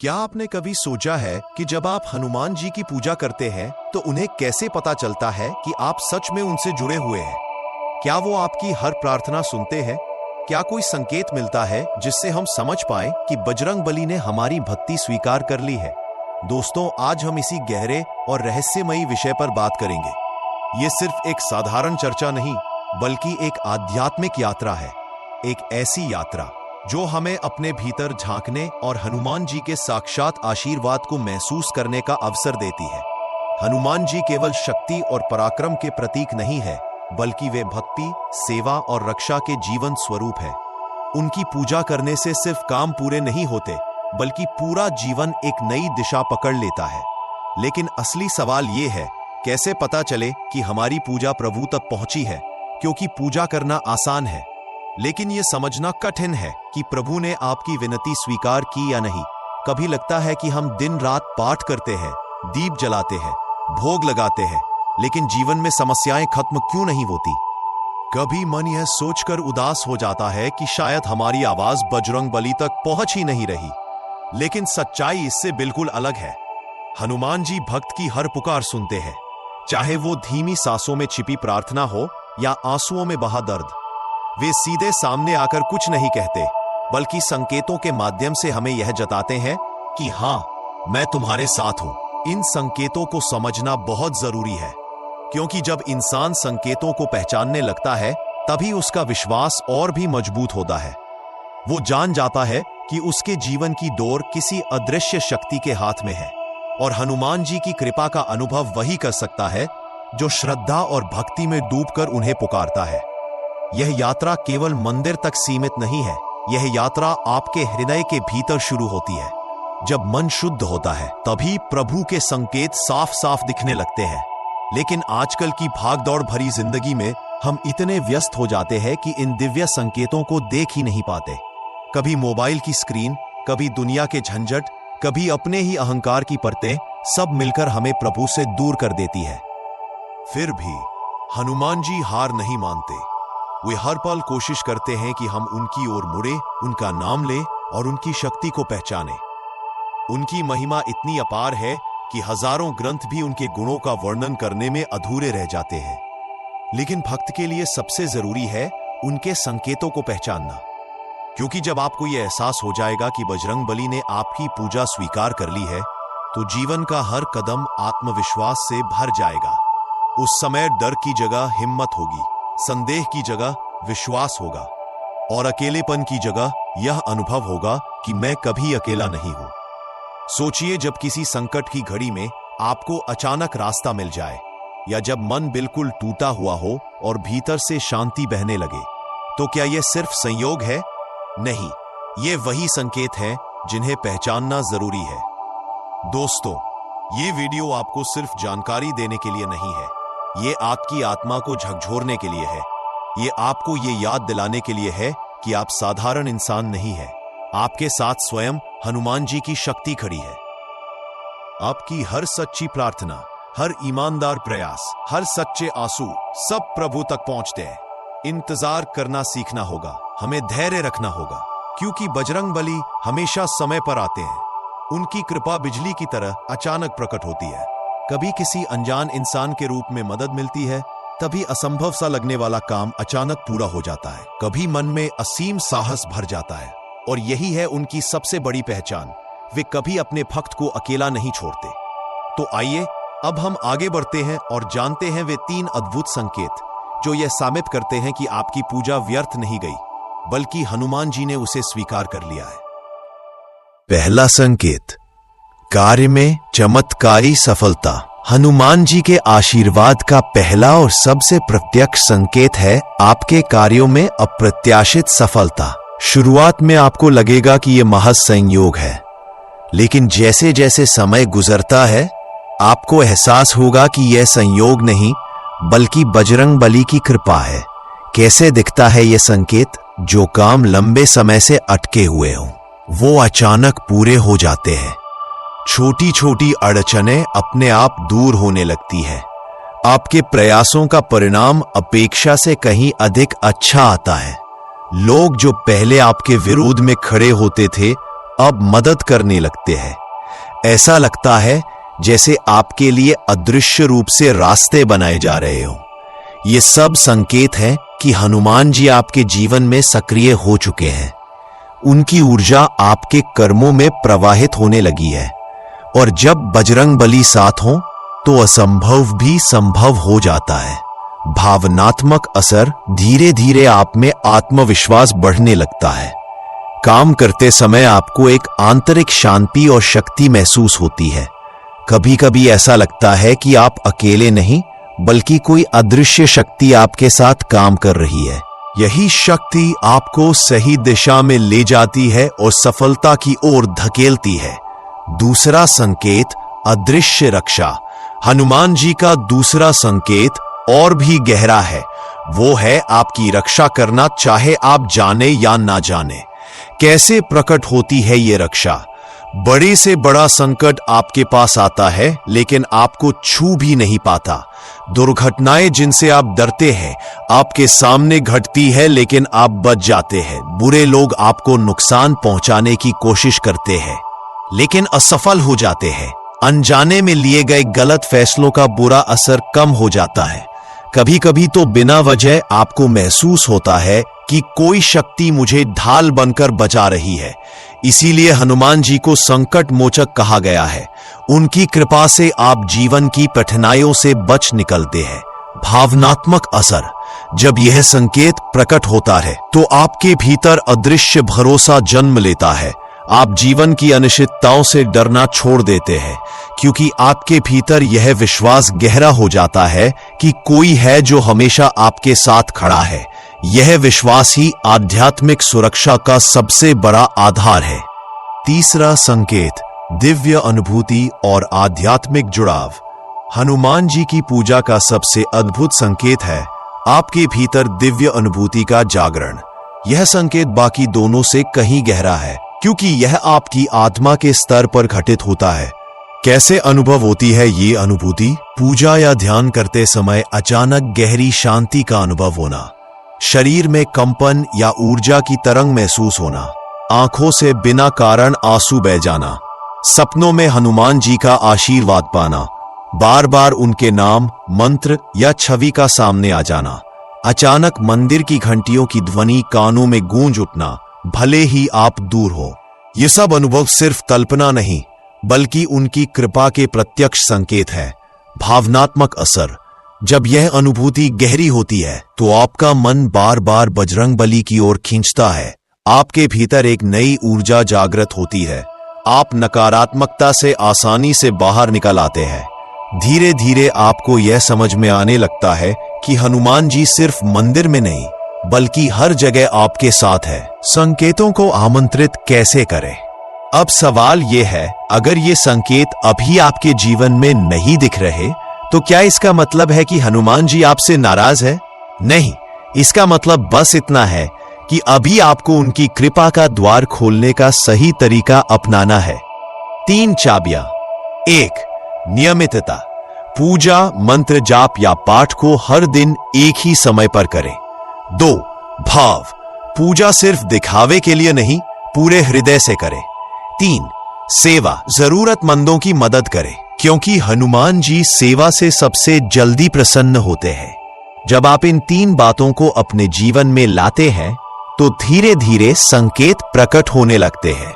क्या आपने कभी सोचा है कि जब आप हनुमान जी की पूजा करते हैं तो उन्हें कैसे पता चलता है कि आप सच में उनसे जुड़े हुए हैं? क्या वो आपकी हर प्रार्थना सुनते हैं? क्या कोई संकेत मिलता है जिससे हम समझ पाए कि बजरंगबली ने हमारी भक्ति स्वीकार कर ली है? दोस्तों, आज हम इसी गहरे और रहस्यमयी विषय पर बात करेंगे। ये सिर्फ एक साधारण चर्चा नहीं, बल्कि एक आध्यात्मिक यात्रा है। एक ऐसी यात्रा जो हमें अपने भीतर झांकने और हनुमान जी के साक्षात आशीर्वाद को महसूस करने का अवसर देती है। हनुमान जी केवल शक्ति और पराक्रम के प्रतीक नहीं है, बल्कि वे भक्ति, सेवा और रक्षा के जीवन स्वरूप है। उनकी पूजा करने से सिर्फ काम पूरे नहीं होते, बल्कि पूरा जीवन एक नई दिशा पकड़ लेता है। लेकिन असली सवाल ये है, कैसे पता चले कि हमारी पूजा प्रभु तक पहुंची है? क्योंकि पूजा करना आसान है, लेकिन यह समझना कठिन है कि प्रभु ने आपकी विनती स्वीकार की या नहीं। कभी लगता है कि हम दिन रात पाठ करते हैं, दीप जलाते हैं, भोग लगाते हैं, लेकिन जीवन में समस्याएं खत्म क्यों नहीं होती? कभी मन यह सोचकर उदास हो जाता है कि शायद हमारी आवाज बजरंगबली तक पहुंच ही नहीं रही। लेकिन सच्चाई इससे बिल्कुल अलग है। हनुमान जी भक्त की हर पुकार सुनते हैं, चाहे वो धीमी सांसों में छिपी प्रार्थना हो या आंसुओं में बहा दर्द। वे सीधे सामने आकर कुछ नहीं कहते, बल्कि संकेतों के माध्यम से हमें यह जताते हैं कि हां, मैं तुम्हारे साथ हूं। इन संकेतों को समझना बहुत जरूरी है, क्योंकि जब इंसान संकेतों को पहचानने लगता है, तभी उसका विश्वास और भी मजबूत होता है। वो जान जाता है कि उसके जीवन की डोर किसी अदृश्य शक्ति के हाथ में है, और हनुमान जी की कृपा का अनुभव वही कर सकता है जो श्रद्धा और भक्ति में डूबकर उन्हें पुकारता है। यह यात्रा केवल मंदिर तक सीमित नहीं है, यह यात्रा आपके हृदय के भीतर शुरू होती है। जब मन शुद्ध होता है, तभी प्रभु के संकेत साफ साफ दिखने लगते हैं। लेकिन आजकल की भागदौड़ भरी जिंदगी में हम इतने व्यस्त हो जाते हैं कि इन दिव्य संकेतों को देख ही नहीं पाते। कभी मोबाइल की स्क्रीन, कभी दुनिया के झंझट, कभी अपने ही अहंकार की परतें, सब मिलकर हमें प्रभु से दूर कर देती है। फिर भी हनुमान जी हार नहीं मानते। वे हर पल कोशिश करते हैं कि हम उनकी ओर मुड़े, उनका नाम लें और उनकी शक्ति को पहचानें। उनकी महिमा इतनी अपार है कि हजारों ग्रंथ भी उनके गुणों का वर्णन करने में अधूरे रह जाते हैं। लेकिन भक्त के लिए सबसे जरूरी है उनके संकेतों को पहचानना, क्योंकि जब आपको यह एहसास हो जाएगा कि बजरंगबली ने आपकी पूजा स्वीकार कर ली है, तो जीवन का हर कदम आत्मविश्वास से भर जाएगा। उस समय डर की जगह हिम्मत होगी, संदेह की जगह विश्वास होगा, और अकेलेपन की जगह यह अनुभव होगा कि मैं कभी अकेला नहीं हूं। सोचिए, जब किसी संकट की घड़ी में आपको अचानक रास्ता मिल जाए, या जब मन बिल्कुल टूटा हुआ हो और भीतर से शांति बहने लगे, तो क्या यह सिर्फ संयोग है? नहीं, ये वही संकेत हैं जिन्हें पहचानना जरूरी है। दोस्तों, ये वीडियो आपको सिर्फ जानकारी देने के लिए नहीं है, ये आपकी आत्मा को झकझोरने के लिए है। ये आपको ये याद दिलाने के लिए है कि आप साधारण इंसान नहीं हैं। आपके साथ स्वयं हनुमान जी की शक्ति खड़ी है। आपकी हर सच्ची प्रार्थना, हर ईमानदार प्रयास, हर सच्चे आंसू, सब प्रभु तक पहुंचते हैं। इंतजार करना सीखना होगा, हमें धैर्य रखना होगा, क्योंकि बजरंगबली हमेशा समय पर आते हैं। उनकी कृपा बिजली की तरह अचानक प्रकट होती है। कभी किसी अनजान इंसान के रूप में मदद मिलती है, तभी असंभव सा लगने वाला काम अचानक पूरा हो जाता है। कभी मन में असीम साहस भर जाता है, और यही है उनकी सबसे बड़ी पहचान। वे कभी अपने भक्त को अकेला नहीं छोड़ते। तो आइए अब हम आगे बढ़ते हैं और जानते हैं वे 3 अद्भुत संकेत जो यह साबित करते हैं कि आपकी पूजा व्यर्थ नहीं गई, बल्कि हनुमान जी ने उसे स्वीकार कर लिया है। पहला संकेत, कार्य में चमत्कारी सफलता। हनुमान जी के आशीर्वाद का पहला और सबसे प्रत्यक्ष संकेत है आपके कार्यों में अप्रत्याशित सफलता। शुरुआत में आपको लगेगा कि यह महज संयोग है, लेकिन जैसे जैसे समय गुजरता है, आपको एहसास होगा कि यह संयोग नहीं, बल्कि बजरंगबली की कृपा है। कैसे दिखता है यह संकेत? जो काम लंबे समय से अटके हुए हों, वो अचानक पूरे हो जाते हैं। छोटी छोटी अड़चनें अपने आप दूर होने लगती है। आपके प्रयासों का परिणाम अपेक्षा से कहीं अधिक अच्छा आता है। लोग जो पहले आपके विरोध में खड़े होते थे, अब मदद करने लगते हैं। ऐसा लगता है जैसे आपके लिए अदृश्य रूप से रास्ते बनाए जा रहे हो। ये सब संकेत हैं कि हनुमान जी आपके जीवन में सक्रिय हो चुके हैं। उनकी ऊर्जा आपके कर्मों में प्रवाहित होने लगी है, और जब बजरंग बली साथ हो तो असंभव भी संभव हो जाता है। भावनात्मक असर धीरे धीरे आप में आत्मविश्वास बढ़ने लगता है। काम करते समय आपको एक आंतरिक शांति और शक्ति महसूस होती है। कभी कभी ऐसा लगता है कि आप अकेले नहीं, बल्कि कोई अदृश्य शक्ति आपके साथ काम कर रही है। यही शक्ति आपको सही दिशा में ले जाती है और सफलता की ओर धकेलती है। दूसरा संकेत, अदृश्य रक्षा। हनुमान जी का दूसरा संकेत और भी गहरा है। वो है आपकी रक्षा करना, चाहे आप जाने या ना जाने। कैसे प्रकट होती है ये रक्षा? बड़े से बड़ा संकट आपके पास आता है, लेकिन आपको छू भी नहीं पाता। दुर्घटनाएं जिनसे आप डरते हैं आपके सामने घटती है, लेकिन आप बच जाते हैं। बुरे लोग आपको नुकसान पहुंचाने की कोशिश करते हैं, लेकिन असफल हो जाते हैं। अनजाने में लिए गए गलत फैसलों का बुरा असर कम हो जाता है। कभी कभी तो बिना वजह आपको महसूस होता है कि कोई शक्ति मुझे ढाल बनकर बचा रही है। इसीलिए हनुमान जी को संकट मोचक कहा गया है। उनकी कृपा से आप जीवन की कठिनाइयों से बच निकलते हैं। भावनात्मक असर। जब यह संकेत प्रकट होता है तो आपके भीतर अदृश्य भरोसा जन्म लेता है। आप जीवन की अनिश्चितताओं से डरना छोड़ देते हैं, क्योंकि आपके भीतर यह विश्वास गहरा हो जाता है कि कोई है जो हमेशा आपके साथ खड़ा है। यह विश्वास ही आध्यात्मिक सुरक्षा का सबसे बड़ा आधार है। तीसरा संकेत, दिव्य अनुभूति और आध्यात्मिक जुड़ाव। हनुमान जी की पूजा का सबसे अद्भुत संकेत है आपके भीतर दिव्य अनुभूति का जागरण। यह संकेत बाकी दोनों से कहीं गहरा है, क्योंकि यह आपकी आत्मा के स्तर पर घटित होता है। कैसे अनुभव होती है ये अनुभूति? पूजा या ध्यान करते समय अचानक गहरी शांति का अनुभव होना, शरीर में कंपन या ऊर्जा की तरंग महसूस होना, आंखों से बिना कारण आंसू बह जाना, सपनों में हनुमान जी का आशीर्वाद पाना, बार बार उनके नाम, मंत्र या छवि का सामने आ जाना, अचानक मंदिर की घंटियों की ध्वनि कानों में गूंज उठना, भले ही आप दूर हो। ये सब अनुभव सिर्फ कल्पना नहीं, बल्कि उनकी कृपा के प्रत्यक्ष संकेत है। भावनात्मक असर। जब यह अनुभूति गहरी होती है तो आपका मन बार बार बजरंगबली की ओर खींचता है। आपके भीतर एक नई ऊर्जा जागृत होती है। आप नकारात्मकता से आसानी से बाहर निकल आते हैं। धीरे धीरे आपको यह समझ में आने लगता है कि हनुमान जी सिर्फ मंदिर में नहीं, बल्कि हर जगह आपके साथ है। संकेतों को आमंत्रित कैसे करें? अब सवाल यह है, अगर ये संकेत अभी आपके जीवन में नहीं दिख रहे, तो क्या इसका मतलब है कि हनुमान जी आपसे नाराज है? नहीं, इसका मतलब बस इतना है कि अभी आपको उनकी कृपा का द्वार खोलने का सही तरीका अपनाना है। 3 चाबियां। 1. नियमितता। पूजा, मंत्र जाप या पाठ को हर दिन एक ही समय पर करें। 2. भाव। पूजा सिर्फ दिखावे के लिए नहीं, पूरे हृदय से करें। 3. सेवा। जरूरतमंदों की मदद करें, क्योंकि हनुमान जी सेवा से सबसे जल्दी प्रसन्न होते हैं। जब आप इन 3 बातों को अपने जीवन में लाते हैं तो धीरे धीरे संकेत प्रकट होने लगते हैं,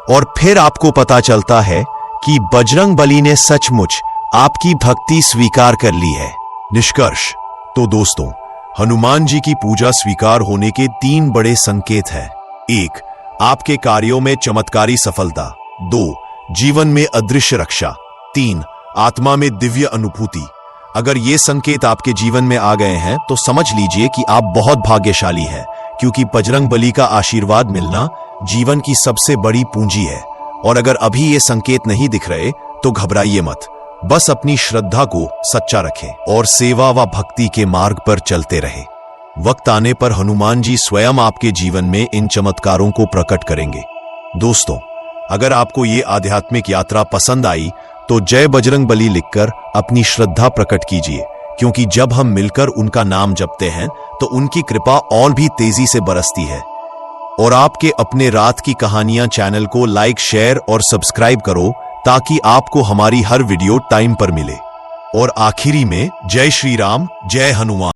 और फिर आपको पता चलता है कि बजरंगबली ने सचमुच आपकी भक्ति स्वीकार कर ली है। निष्कर्ष। तो दोस्तों, हनुमान जी की पूजा स्वीकार होने के 3 बड़े संकेत हैं। 1. आपके कार्यों में चमत्कारी सफलता। 2. जीवन में अदृश्य रक्षा। 3. आत्मा में दिव्य अनुभूति। अगर ये संकेत आपके जीवन में आ गए हैं तो समझ लीजिए कि आप बहुत भाग्यशाली हैं, क्योंकि बजरंगबली का आशीर्वाद मिलना जीवन की सबसे बड़ी पूंजी है। और अगर अभी ये संकेत नहीं दिख रहे तो घबराइए मत, बस अपनी श्रद्धा को सच्चा रखें और सेवा व भक्ति के मार्ग पर चलते रहे। वक्त आने पर हनुमान जी स्वयं आपके जीवन में इन चमत्कारों को प्रकट करेंगे। दोस्तों, अगर आपको ये आध्यात्मिक यात्रा पसंद आई तो जय बजरंगबली लिखकर अपनी श्रद्धा प्रकट कीजिए, क्योंकि जब हम मिलकर उनका नाम जपते हैं तो उनकी कृपा और भी तेजी से बरसती है। और आपके अपने रात की कहानियां चैनल को लाइक, शेयर और सब्सक्राइब करो ताकि आपको हमारी हर वीडियो टाइम पर मिले। और आखिरी में जय श्री राम, जय हनुमान।